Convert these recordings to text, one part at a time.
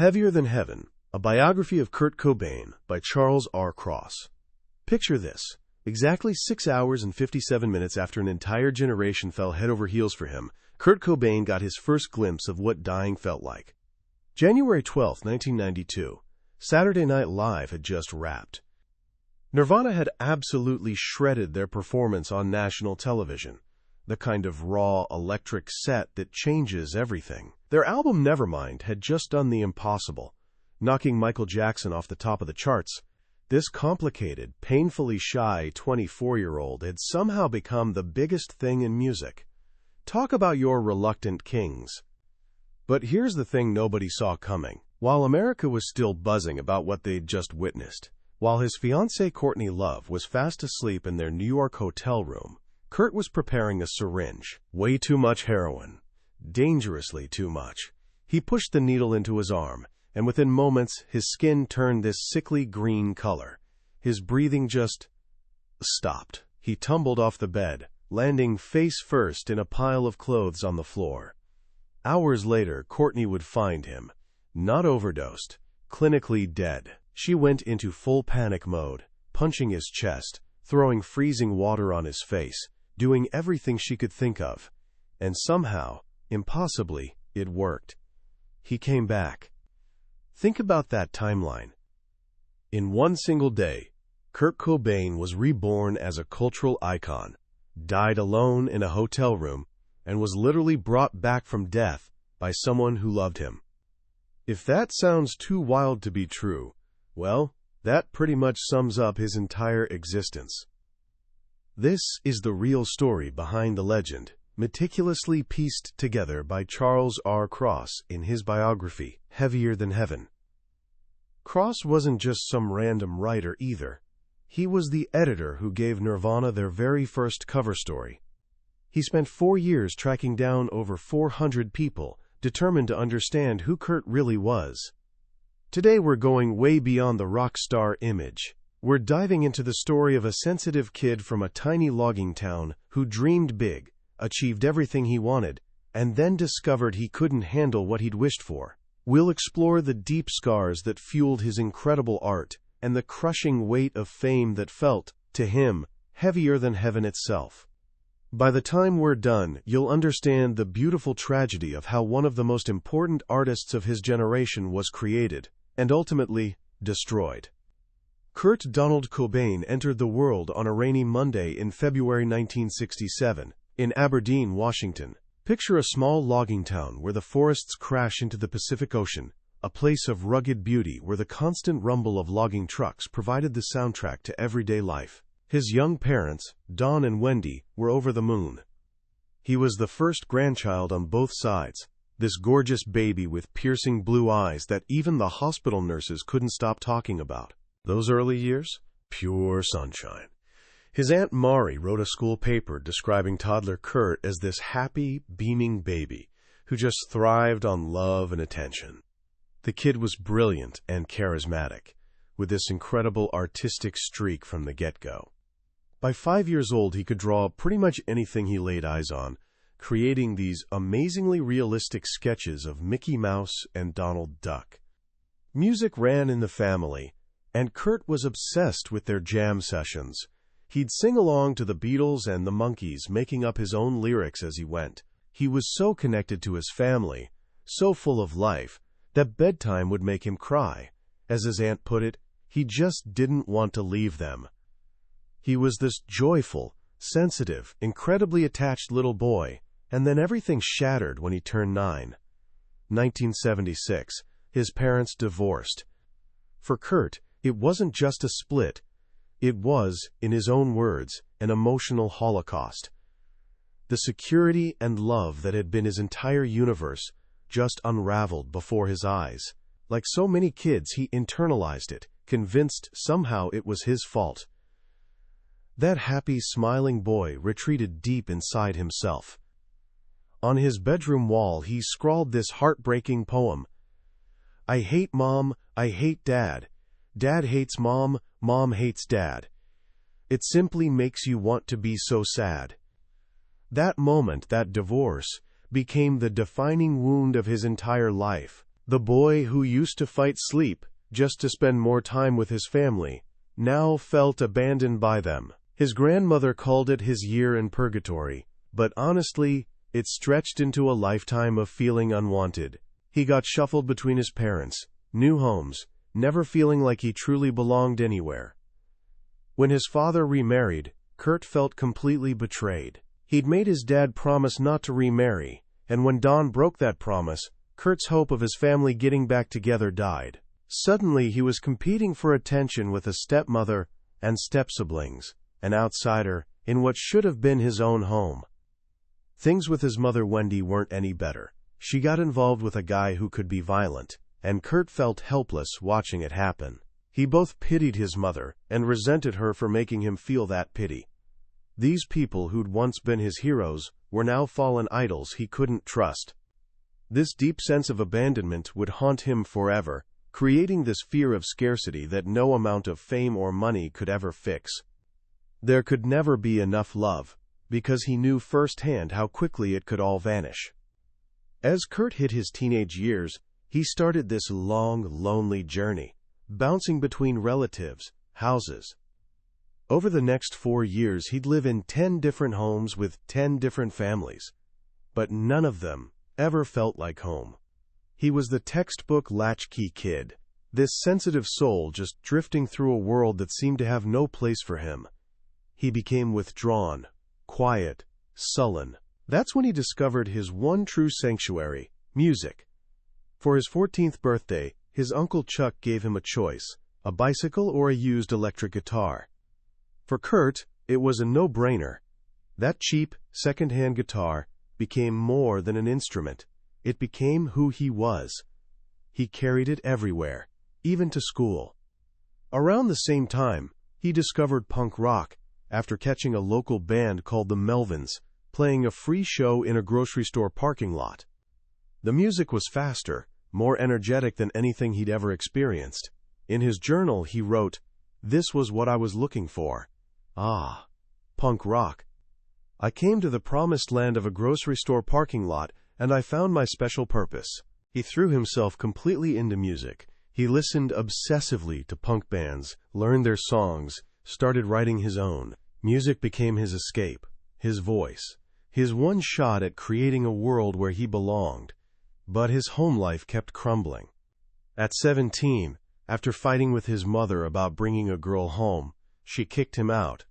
Heavier Than Heaven, a biography of Kurt Cobain by Charles R. Cross. Picture this. Exactly 6 hours and 57 minutes after an entire generation fell head over heels for him, Kurt Cobain got his first glimpse of what dying felt like. January 12, 1992. Saturday Night Live had just wrapped. Nirvana had absolutely shredded their performance on national television. The kind of raw, electric set that changes everything. Their album Nevermind had just done the impossible, knocking Michael Jackson off the top of the charts. This complicated, painfully shy 24-year-old had somehow become the biggest thing in music. Talk about your reluctant kings. But here's the thing nobody saw coming. While America was still buzzing about what they'd just witnessed, while his fiancée Courtney Love was fast asleep in their New York hotel room, Kurt was preparing a syringe. Way too much heroin. Dangerously too much. He pushed the needle into his arm, and within moments his skin turned this sickly green color. His breathing just stopped. He tumbled off the bed, landing face first in a pile of clothes on the floor. Hours later, Courtney would find him, not overdosed, clinically dead. She went into full panic mode, punching his chest, throwing freezing water on his face, doing everything she could think of. And somehow, impossibly, it worked. He came back. Think about that timeline. In one single day, Kurt Cobain was reborn as a cultural icon, died alone in a hotel room, and was literally brought back from death by someone who loved him. If that sounds too wild to be true, well, that pretty much sums up his entire existence. This is the real story behind the legend, meticulously pieced together by Charles R. Cross in his biography, Heavier Than Heaven. Cross wasn't just some random writer either. He was the editor who gave Nirvana their very first cover story. He spent 4 years tracking down over 400 people, determined to understand who Kurt really was. Today we're going way beyond the rock star image. We're diving into the story of a sensitive kid from a tiny logging town who dreamed big, achieved everything he wanted, and then discovered he couldn't handle what he'd wished for. We'll explore the deep scars that fueled his incredible art and the crushing weight of fame that felt, to him, heavier than heaven itself. By the time we're done, you'll understand the beautiful tragedy of how one of the most important artists of his generation was created, and ultimately, destroyed. Kurt Donald Cobain entered the world on a rainy Monday in February 1967, in Aberdeen, Washington. Picture a small logging town where the forests crash into the Pacific Ocean, a place of rugged beauty where the constant rumble of logging trucks provided the soundtrack to everyday life. His young parents, Don and Wendy, were over the moon. He was the first grandchild on both sides, this gorgeous baby with piercing blue eyes that even the hospital nurses couldn't stop talking about. Those early years? Pure sunshine. His Aunt Mari wrote a school paper describing toddler Kurt as this happy, beaming baby who just thrived on love and attention. The kid was brilliant and charismatic, with this incredible artistic streak from the get-go. By 5 years old, he could draw pretty much anything he laid eyes on, creating these amazingly realistic sketches of Mickey Mouse and Donald Duck. Music ran in the family, and Kurt was obsessed with their jam sessions. He'd sing along to the Beatles and the Monkees, making up his own lyrics as he went. He was so connected to his family, so full of life, that bedtime would make him cry. As his aunt put it, he just didn't want to leave them. He was this joyful, sensitive, incredibly attached little boy, and then everything shattered when he turned 9. 1976, his parents divorced. For Kurt, it wasn't just a split. It was, in his own words, an emotional holocaust. The security and love that had been his entire universe just unraveled before his eyes. Like so many kids, he internalized it, convinced somehow it was his fault. That happy, smiling boy retreated deep inside himself. On his bedroom wall, he scrawled this heartbreaking poem. I hate Mom, I hate Dad. Dad hates Mom, Mom hates Dad. It simply makes you want to be so sad. That moment, that divorce, became the defining wound of his entire life. The boy who used to fight sleep just to spend more time with his family now felt abandoned by them. His grandmother called it his year in purgatory, but honestly, it stretched into a lifetime of feeling unwanted. He got shuffled between his parents, new homes, never feeling like he truly belonged anywhere. When his father remarried, Kurt felt completely betrayed. He'd made his dad promise not to remarry, and when Don broke that promise, Kurt's hope of his family getting back together died. Suddenly he was competing for attention with a stepmother and step-siblings, an outsider in what should have been his own home. Things with his mother Wendy weren't any better. She got involved with a guy who could be violent, and Kurt felt helpless watching it happen. He both pitied his mother and resented her for making him feel that pity. These people who'd once been his heroes were now fallen idols he couldn't trust. This deep sense of abandonment would haunt him forever, creating this fear of scarcity that no amount of fame or money could ever fix. There could never be enough love, because he knew firsthand how quickly it could all vanish. As Kurt hit his teenage years, he started this long, lonely journey, bouncing between relatives, houses. Over the next 4 years, he'd live in 10 different homes with 10 different families, but none of them ever felt like home. He was the textbook latchkey kid, this sensitive soul just drifting through a world that seemed to have no place for him. He became withdrawn, quiet, sullen. That's when he discovered his one true sanctuary, music. For his 14th birthday, his Uncle Chuck gave him a choice, a bicycle or a used electric guitar. For Kurt, it was a no-brainer. That cheap, second-hand guitar became more than an instrument. It became who he was. He carried it everywhere, even to school. Around the same time, he discovered punk rock after catching a local band called the Melvins playing a free show in a grocery store parking lot. The music was faster, more energetic than anything he'd ever experienced. In his journal, he wrote, "This was what I was looking for. Ah, punk rock. I came to the promised land of a grocery store parking lot, and I found my special purpose." He threw himself completely into music. He listened obsessively to punk bands, learned their songs, started writing his own. Music became his escape, his voice, his one shot at creating a world where he belonged. But his home life kept crumbling. At 17, after fighting with his mother about bringing a girl home, she kicked him out.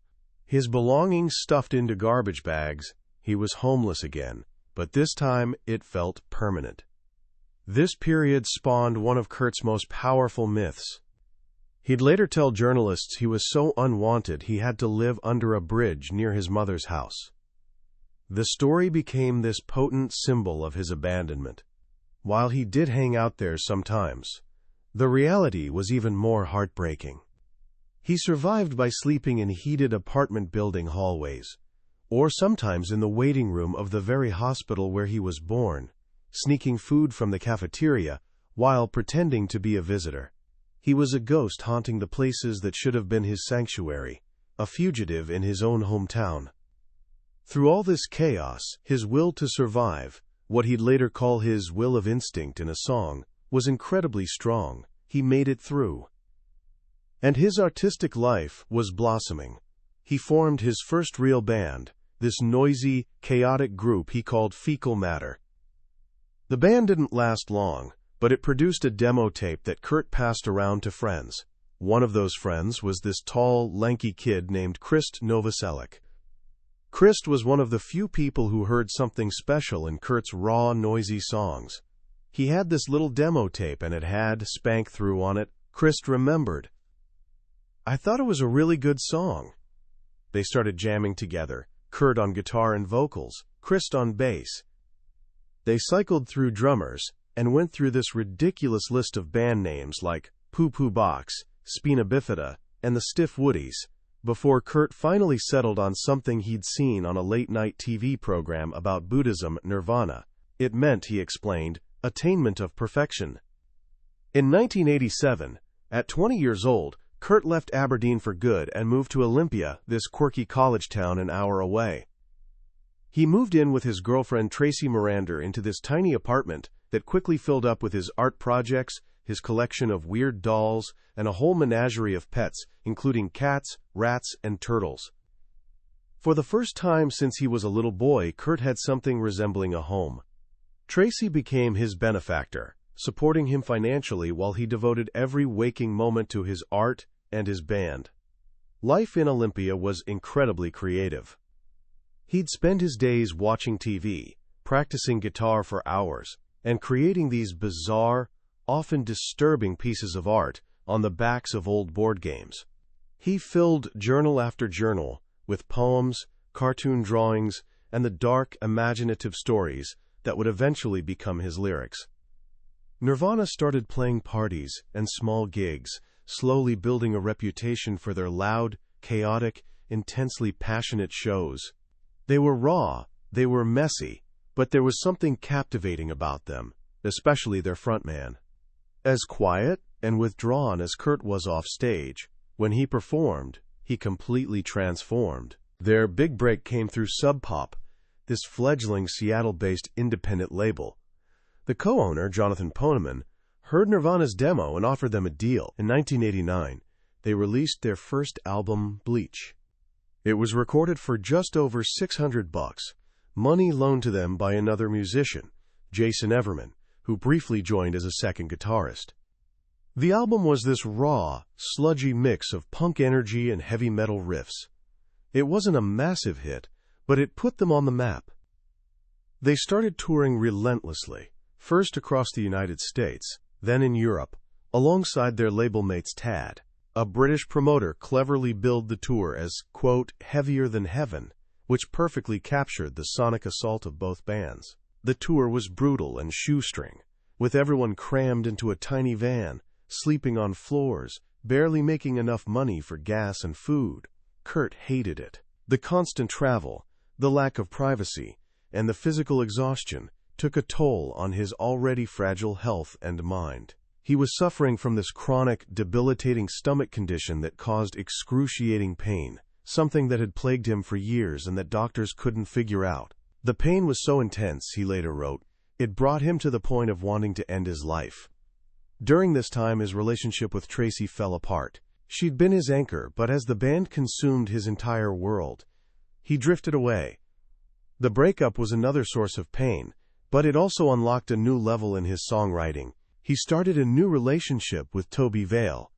His belongings stuffed into garbage bags, he was homeless again, but this time it felt permanent. This period spawned one of Kurt's most powerful myths. He'd later tell journalists he was so unwanted he had to live under a bridge near his mother's house. The story became this potent symbol of his abandonment. While he did hang out there sometimes, the reality was even more heartbreaking. He survived by sleeping in heated apartment building hallways, or sometimes in the waiting room of the very hospital where he was born, sneaking food from the cafeteria while pretending to be a visitor. He was a ghost haunting the places that should have been his sanctuary, a fugitive in his own hometown. Through all this chaos, his will to survive, what he'd later call his will of instinct in a song, was incredibly strong. He made it through. And his artistic life was blossoming. He formed his first real band, this noisy, chaotic group he called Fecal Matter. The band didn't last long, but it produced a demo tape that Kurt passed around to friends. One of those friends was this tall, lanky kid named Krist Novoselic. Krist was one of the few people who heard something special in Kurt's raw, noisy songs. He had this little demo tape and it had Spank Through on it. Krist remembered. "I thought it was a really good song." They started jamming together, Kurt on guitar and vocals, Krist on bass. They cycled through drummers and went through this ridiculous list of band names like Poo Poo Box, Spina Bifida, and the Stiff Woodies, before Kurt finally settled on something he'd seen on a late-night TV program about Buddhism, Nirvana. It meant, he explained, attainment of perfection. In 1987, at 20 years old, Kurt left Aberdeen for good and moved to Olympia, this quirky college town an hour away. He moved in with his girlfriend Tracy Marander into this tiny apartment that quickly filled up with his art projects, his collection of weird dolls, and a whole menagerie of pets, including cats, rats, and turtles. For the first time since he was a little boy, Kurt had something resembling a home. Tracy became his benefactor, supporting him financially while he devoted every waking moment to his art and his band. Life in Olympia was incredibly creative. He'd spend his days watching TV, practicing guitar for hours, and creating these bizarre, often disturbing pieces of art on the backs of old board games. He filled journal after journal with poems, cartoon drawings, and the dark, imaginative stories that would eventually become his lyrics. Nirvana started playing parties and small gigs, slowly building a reputation for their loud, chaotic, intensely passionate shows. They were raw, they were messy, but there was something captivating about them, especially their frontman. As quiet and withdrawn as Kurt was off stage, when he performed, he completely transformed. Their big break came through Sub Pop, this fledgling Seattle-based independent label. The co-owner, Jonathan Poneman, heard Nirvana's demo and offered them a deal. In 1989, they released their first album, Bleach. It was recorded for just over $600, money loaned to them by another musician, Jason Everman, who briefly joined as a second guitarist. The album was this raw, sludgy mix of punk energy and heavy metal riffs. It wasn't a massive hit, but it put them on the map. They started touring relentlessly, first across the United States, then in Europe, alongside their label mates Tad. A British promoter cleverly billed the tour as, quote, heavier than heaven, which perfectly captured the sonic assault of both bands. The tour was brutal and shoestring, with everyone crammed into a tiny van, sleeping on floors, barely making enough money for gas and food. Kurt hated it. The constant travel, the lack of privacy, and the physical exhaustion took a toll on his already fragile health and mind. He was suffering from this chronic, debilitating stomach condition that caused excruciating pain, something that had plagued him for years and that doctors couldn't figure out. The pain was so intense, he later wrote, it brought him to the point of wanting to end his life. During this time, his relationship with Tracy fell apart. She'd been his anchor, but as the band consumed his entire world, he drifted away. The breakup was another source of pain, but it also unlocked a new level in his songwriting. He started a new relationship with Toby Vale,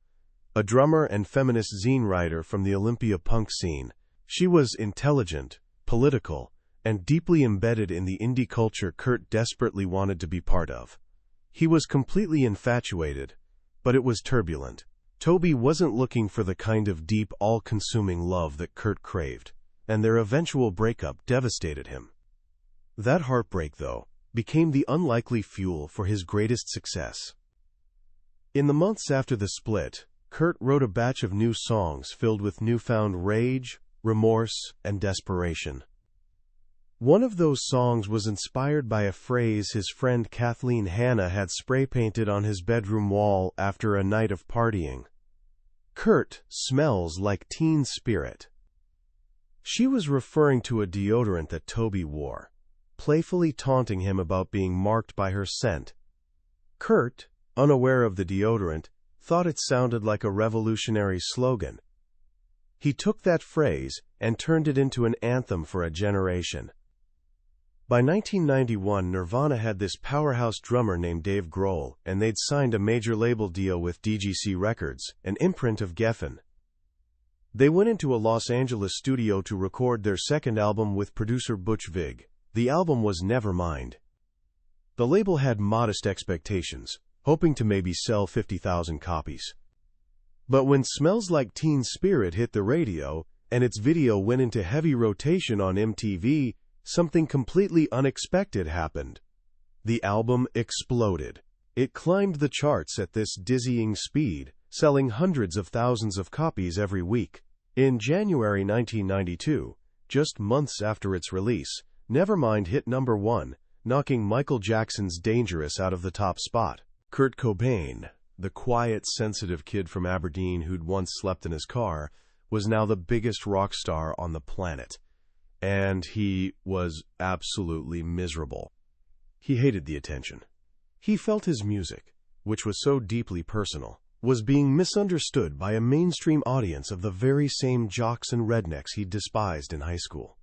a drummer and feminist zine writer from the Olympia punk scene. She was intelligent, political, and deeply embedded in the indie culture Kurt desperately wanted to be part of. He was completely infatuated, but it was turbulent. Toby wasn't looking for the kind of deep, all-consuming love that Kurt craved, and their eventual breakup devastated him. That heartbreak, though, became the unlikely fuel for his greatest success. In the months after the split, Kurt wrote a batch of new songs filled with newfound rage, remorse, and desperation. One of those songs was inspired by a phrase his friend Kathleen Hanna had spray-painted on his bedroom wall after a night of partying. Kurt smells like teen spirit. She was referring to a deodorant that Toby wore, playfully taunting him about being marked by her scent. Kurt, unaware of the deodorant, thought it sounded like a revolutionary slogan. He took that phrase and turned it into an anthem for a generation. By 1991, Nirvana had this powerhouse drummer named Dave Grohl, and they'd signed a major label deal with DGC Records, an imprint of Geffen. They went into a Los Angeles studio to record their second album with producer Butch Vig. The album was Nevermind. The label had modest expectations, hoping to maybe sell 50,000 copies. But when Smells Like Teen Spirit hit the radio, and its video went into heavy rotation on MTV, something completely unexpected happened. The album exploded. It climbed the charts at this dizzying speed, selling hundreds of thousands of copies every week. In January 1992, just months after its release, Nevermind hit number 1, knocking Michael Jackson's Dangerous out of the top spot. Kurt Cobain, the quiet, sensitive kid from Aberdeen who'd once slept in his car, was now the biggest rock star on the planet. And he was absolutely miserable. He hated the attention. He felt his music, which was so deeply personal, was being misunderstood by a mainstream audience of the very same jocks and rednecks he despised in high school.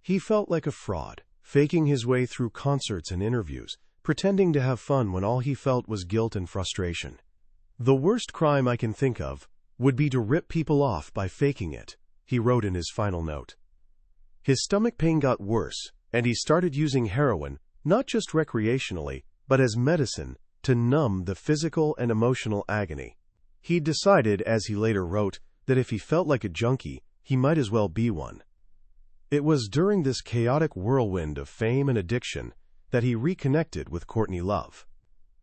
He felt like a fraud, faking his way through concerts and interviews, pretending to have fun when all he felt was guilt and frustration. "The worst crime I can think of would be to rip people off by faking it," he wrote in his final note. His stomach pain got worse, and he started using heroin, not just recreationally, but as medicine, to numb the physical and emotional agony. He decided, as he later wrote, that if he felt like a junkie, he might as well be one. It was during this chaotic whirlwind of fame and addiction that he reconnected with Courtney Love.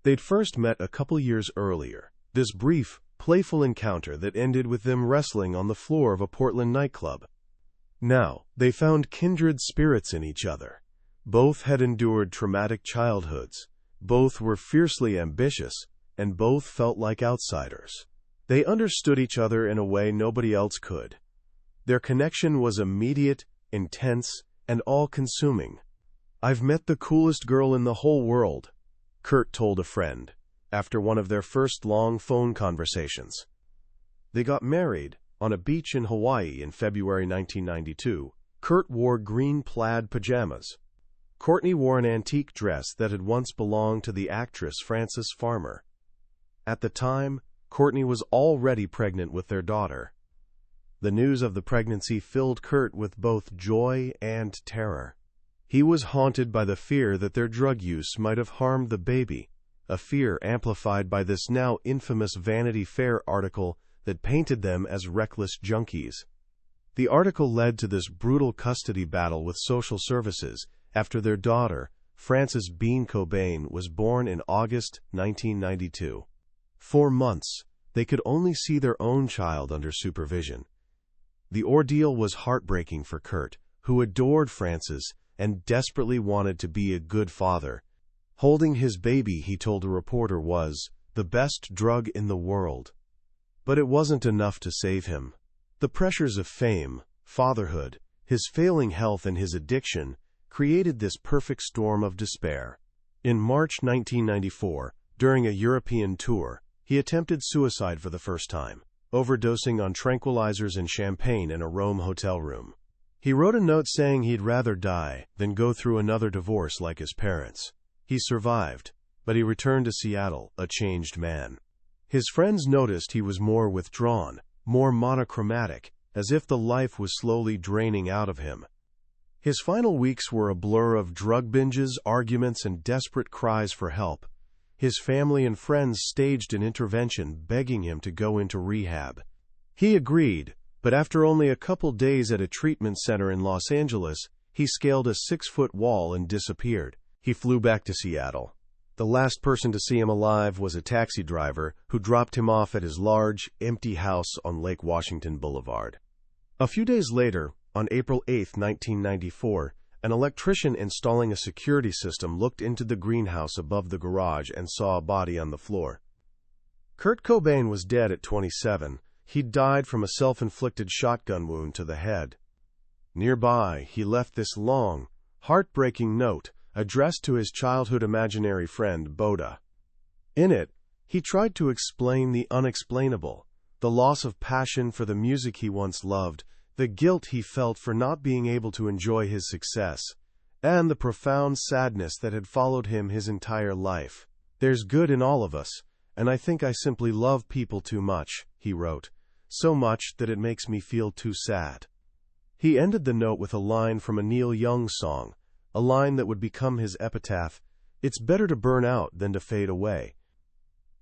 They'd first met a couple years earlier, this brief, playful encounter that ended with them wrestling on the floor of a Portland nightclub. Now, they found kindred spirits in each other. Both had endured traumatic childhoods. Both were fiercely ambitious, and both felt like outsiders. They understood each other in a way nobody else could. Their connection was immediate, intense, and all-consuming. "I've met the coolest girl in the whole world," Kurt told a friend, after one of their first long phone conversations. They got married on a beach in Hawaii in February 1992. Kurt wore green plaid pajamas. Courtney wore an antique dress that had once belonged to the actress Frances Farmer. At the time, Courtney was already pregnant with their daughter. The news of the pregnancy filled Kurt with both joy and terror. He was haunted by the fear that their drug use might have harmed the baby, a fear amplified by this now infamous Vanity Fair article that painted them as reckless junkies. The article led to this brutal custody battle with social services after their daughter, Frances Bean Cobain, was born in August 1992. For months, they could only see their own child under supervision. The ordeal was heartbreaking for Kurt, who adored Frances and desperately wanted to be a good father. Holding his baby, he told a reporter, was the best drug in the world. But it wasn't enough to save him. The pressures of fame, fatherhood, his failing health, and his addiction created this perfect storm of despair. In March 1994, during a European tour, he attempted suicide for the first time, overdosing on tranquilizers and champagne in a Rome hotel room. He wrote a note saying he'd rather die than go through another divorce like his parents. He survived, but he returned to Seattle, a changed man. His friends noticed he was more withdrawn, more monochromatic, as if the life was slowly draining out of him. His final weeks were a blur of drug binges, arguments, and desperate cries for help. His family and friends staged an intervention, begging him to go into rehab. He agreed, but after only a couple days at a treatment center in Los Angeles, he scaled a 6-foot wall and disappeared. He flew back to Seattle. The last person to see him alive was a taxi driver who dropped him off at his large, empty house on Lake Washington Boulevard. A few days later, on April 8, 1994, an electrician installing a security system looked into the greenhouse above the garage and saw a body on the floor. Kurt Cobain was dead at 27. He'd died from a self-inflicted shotgun wound to the head. Nearby, he left this long, heartbreaking note addressed to his childhood imaginary friend, Boda. In it, he tried to explain the unexplainable, the loss of passion for the music he once loved, the guilt he felt for not being able to enjoy his success, and the profound sadness that had followed him his entire life. "There's good in all of us, and I think I simply love people too much," he wrote, "so much that it makes me feel too sad." He ended the note with a line from a Neil Young song, a line that would become his epitaph: "It's better to burn out than to fade away."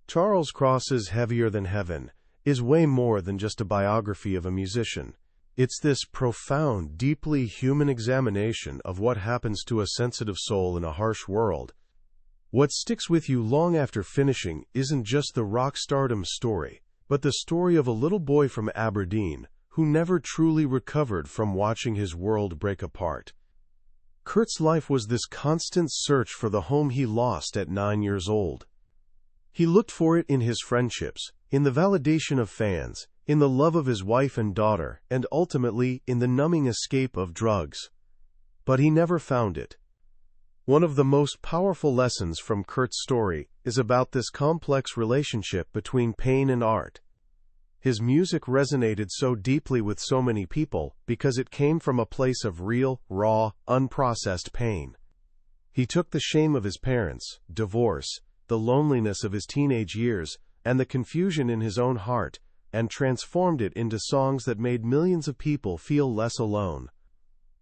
Charles Cross's Heavier Than Heaven is way more than just a biography of a musician. It's this profound, deeply human examination of what happens to a sensitive soul in a harsh world. What sticks with you long after finishing isn't just the rock stardom story, but the story of a little boy from Aberdeen who never truly recovered from watching his world break apart. Kurt's life was this constant search for the home he lost at 9 years old. He looked for it in his friendships, in the validation of fans, in the love of his wife and daughter, and ultimately in the numbing escape of drugs. But he never found it. One of the most powerful lessons from Kurt's story is about this complex relationship between pain and art. His music resonated so deeply with so many people because it came from a place of real, raw, unprocessed pain. He took the shame of his parents, divorce, the loneliness of his teenage years, and the confusion in his own heart, and transformed it into songs that made millions of people feel less alone.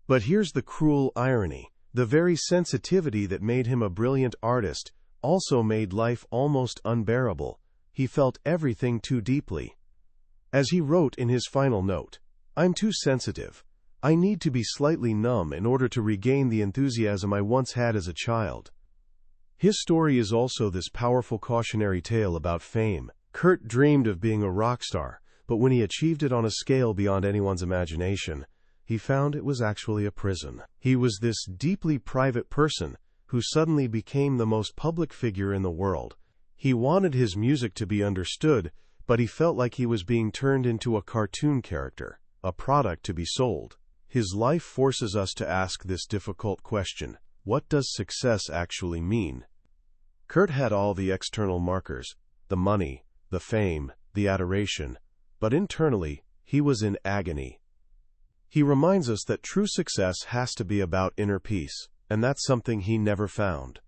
But here's the cruel irony. The very sensitivity that made him a brilliant artist also made life almost unbearable. He felt everything too deeply. As he wrote in his final note, "I'm too sensitive. I need to be slightly numb in order to regain the enthusiasm I once had as a child." His story is also this powerful cautionary tale about fame. Kurt dreamed of being a rock star, but when he achieved it on a scale beyond anyone's imagination, he found it was actually a prison. He was this deeply private person who suddenly became the most public figure in the world. He wanted his music to be understood, but he felt like he was being turned into a cartoon character, a product to be sold. His life forces us to ask this difficult question: what does success actually mean? Kurt had all the external markers, the money, the fame, the adoration, but internally, he was in agony. He reminds us that true success has to be about inner peace, and that's something he never found.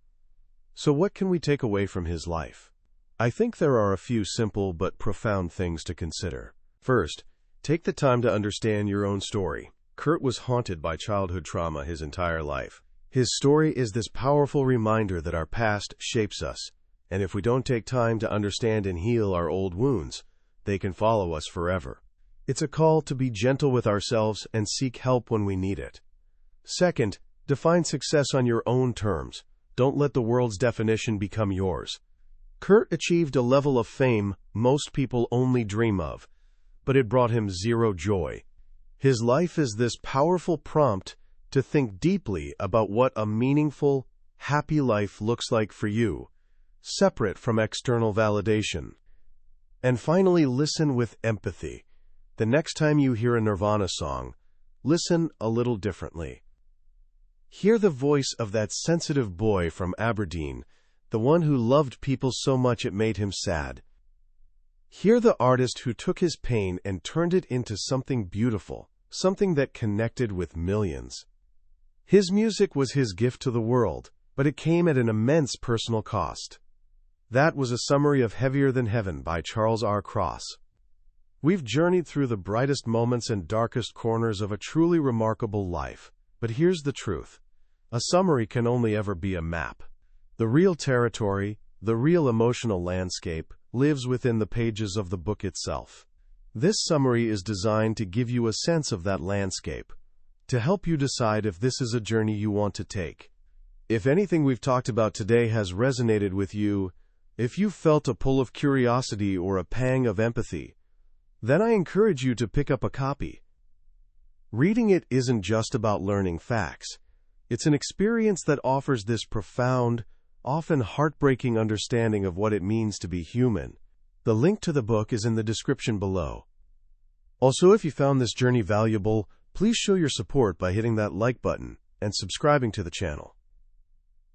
So what can we take away from his life? I think there are a few simple but profound things to consider. First, take the time to understand your own story. Kurt was haunted by childhood trauma his entire life. His story is this powerful reminder that our past shapes us, and if we don't take time to understand and heal our old wounds, they can follow us forever. It's a call to be gentle with ourselves and seek help when we need it. Second, define success on your own terms. Don't let the world's definition become yours. Kurt achieved a level of fame most people only dream of, but it brought him zero joy. His life is this powerful prompt to think deeply about what a meaningful, happy life looks like for you, separate from external validation. And finally, listen with empathy. The next time you hear a Nirvana song, listen a little differently. Hear the voice of that sensitive boy from Aberdeen, the one who loved people so much it made him sad. Hear the artist who took his pain and turned it into something beautiful, something that connected with millions. His music was his gift to the world, but it came at an immense personal cost. That was a summary of Heavier Than Heaven by Charles R. Cross. We've journeyed through the brightest moments and darkest corners of a truly remarkable life, but here's the truth. A summary can only ever be a map. The real territory, the real emotional landscape, lives within the pages of the book itself. This summary is designed to give you a sense of that landscape, to help you decide if this is a journey you want to take. If anything we've talked about today has resonated with you, if you've felt a pull of curiosity or a pang of empathy, then I encourage you to pick up a copy. Reading it isn't just about learning facts. It's an experience that offers this profound, often heartbreaking understanding of what it means to be human. The link to the book is in the description below. Also, if you found this journey valuable, please show your support by hitting that like button and subscribing to the channel.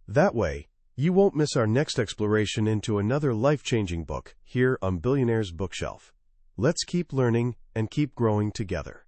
That way, you won't miss our next exploration into another life-changing book here on Billionaire's Bookshelf. Let's keep learning and keep growing together.